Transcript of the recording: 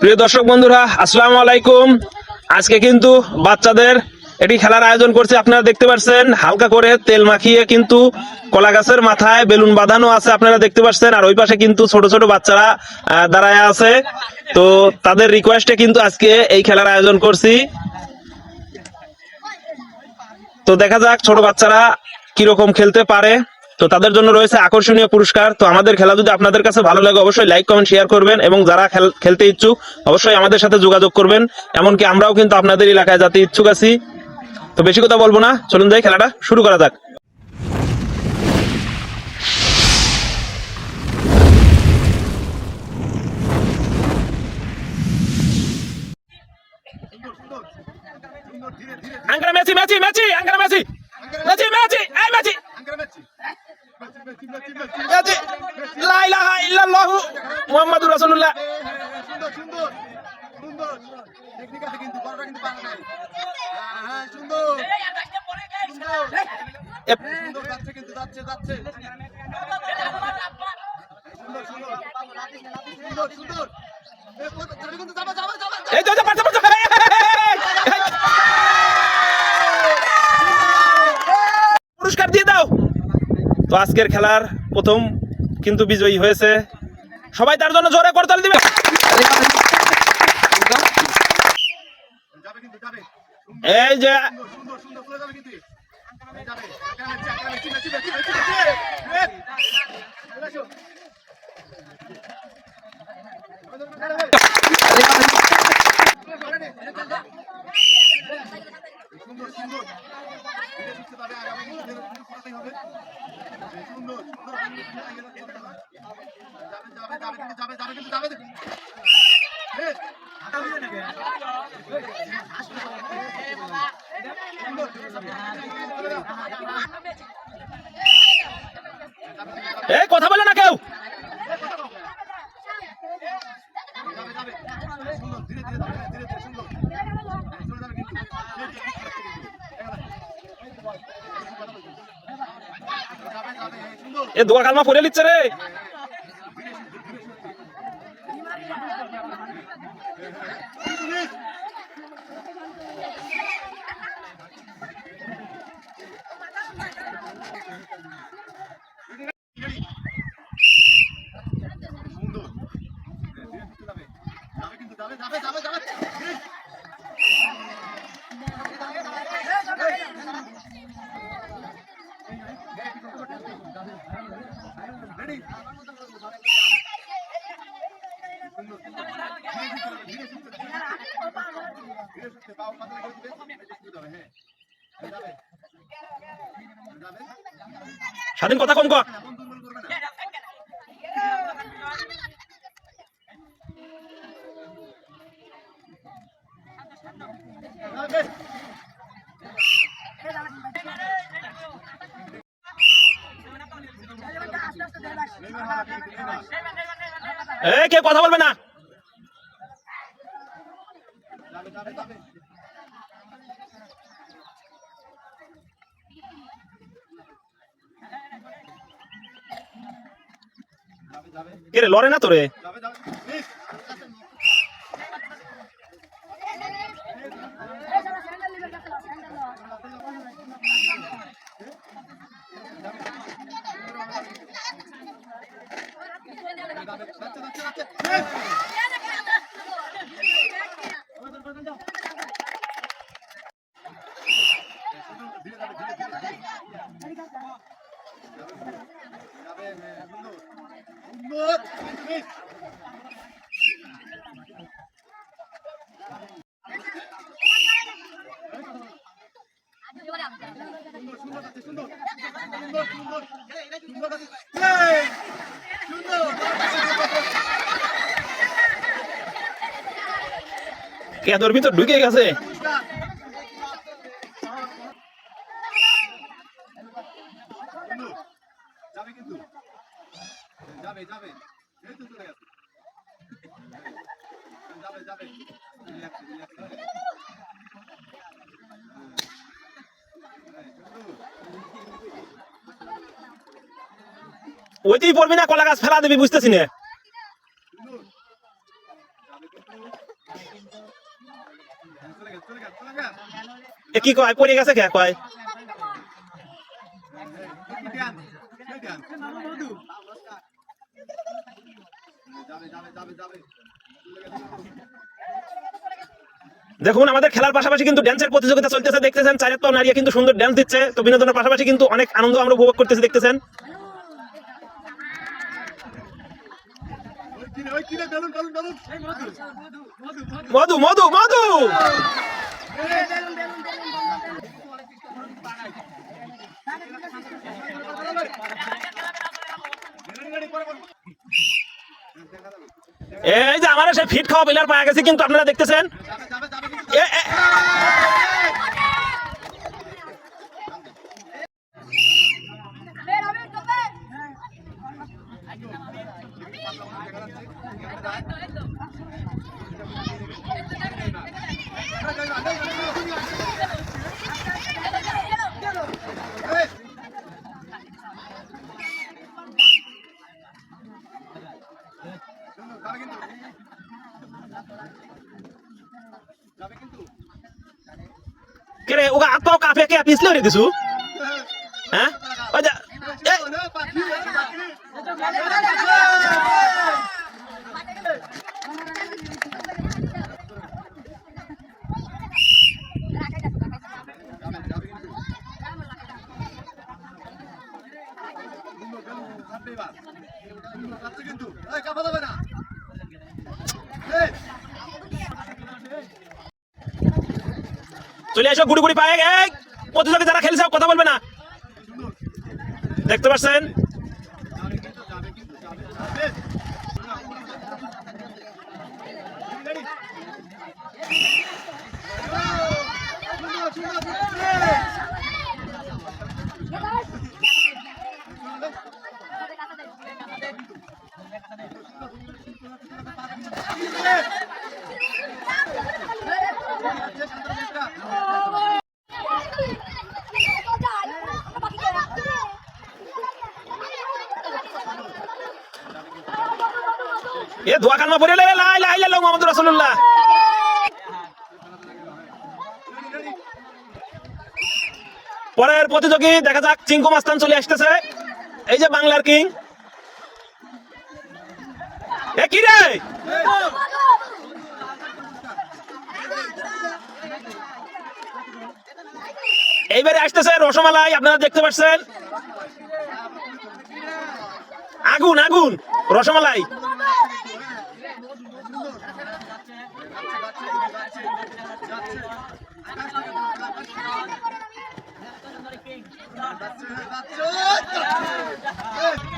প্রিয় দর্শক বন্ধুরা, আসসালামু আলাইকুম। আজকে কিন্তু বাচ্চাদের এটি খেলার আয়োজন করছে। আপনারা দেখতে পাচ্ছেন হালকা করে তেল মাখিয়ে কিন্তু কলা গাছের মাথায় বেলুন বাঁধানো আছে, আপনারা দেখতে পাচ্ছেন। আর ওই পাশে কিন্তু ছোট ছোট বাচ্চারা দাঁড়ায় আছে। তো তাদের রিকোয়েস্টে কিন্তু আজকে এই খেলার আয়োজন করছি। তো দেখা যাক ছোট বাচ্চারা কিরকম খেলতে পারে। তো তাদের জন্য রয়েছে আকর্ষণীয় পুরস্কার। তো আমাদের খেলা যদি আপনাদের কাছে ভালো লাগে অবশ্যই লাইক কমেন্ট শেয়ার করবেন, এবং যারা খেলতে ইচ্ছুক অবশ্যই আমাদের সাথে যোগাযোগ করবেন। এমনকি আমরাও কিন্তু আপনাদের এলাকায় যেতে ইচ্ছুক আছি। তো বেশি কথা বলবো না, চলুন যাই খেলাটা শুরু করা যাক। Ankara Messi Messi Messi Ankara Messi Messi Messi এই মেসি মেসি লা ইলাহা ইল্লাল্লাহু মুহাম্মাদুর রাসূলুল্লাহ। সুন্দর সুন্দর সুন্দর টেকনিক আছে কিন্তু বলটা কিন্তু পারে নাই। হ্যাঁ সুন্দর সুন্দর যাচ্ছে কিন্তু যাচ্ছে সুন্দর সুন্দর সুন্দর সুন্দর কিন্তু যাবে যাবে যাবে এই তো পারছে পারছে। পুরস্কার দিয়ে দাও। তো আজকের খেলার প্রথম কিন্তু বিজয়ী হয়েছে। সবাই তার জন্য জোরে করতালি দিবে। যাবে কিন্তু যাবে এই যে সুন্দর সুন্দর চলে যাবে কিন্তু যাবে সুন্দর সুন্দর আগামী কিন্তু করাতেই হবে। সুন্দর সুন্দর যাবে কিন্তু যাবে এই কথা বলে না কেউ। ধীরে ধীরে সুন্দর এ দোয়া কালমা পড়ে নিচ্ছে রে। স্বাধীন কথা কম কর। কে কথা বলবে না। কে রে লড়ে না তোরে। কে তোর ভিতর ঢুকে গেছে। ওইতেই পড়বি না, কলা গাছ ফেলা দিবি বুঝতেছি না। চলে গেছে। এ কি কয় পড়ে গেছে কে কয় দেখুন আমাদের খেলার পাশাপাশি কিন্তু ড্যান্সের প্রতিযোগিতা চলতেছে দেখতেছেন চার পাও নারী কিন্তু সুন্দর ড্যান্স দিচ্ছে তো বিনোদনের পাশাপাশি কিন্তু অনেক আনন্দ আমরা উপভোগ করতেছি দেখতেছেন মধু মধু মধু এই যে আমার সে ফিট খাওয়া প্লেয়ার পাওয়া গেছে কিন্তু আপনারা দেখতেছেন কে ওগা হাত পাও কাফে কে পিছলে রে দিছু হ্যাঁ ওই যে চলে এসো গুড়ি গুড়ি পায়ে এই প্রতিযোগী যারা খেলছে কথা বলবে না দেখতে পাচ্ছেন এ দোয়া কালমা পড়ে লা ইলাহা ইল্লাল্লাহ মুহাম্মাদুর রাসূলুল্লাহ পরের প্রতিযোগী দেখা যাক চিঙ্কু মাস্তান চলে আসতেছে এই যে বাংলার কিং এ কি রে এইবারে আসতেছে রসমালাই আপনারা দেখতে পাচ্ছেন আগুন আগুন রসমালাই যাচ্ছে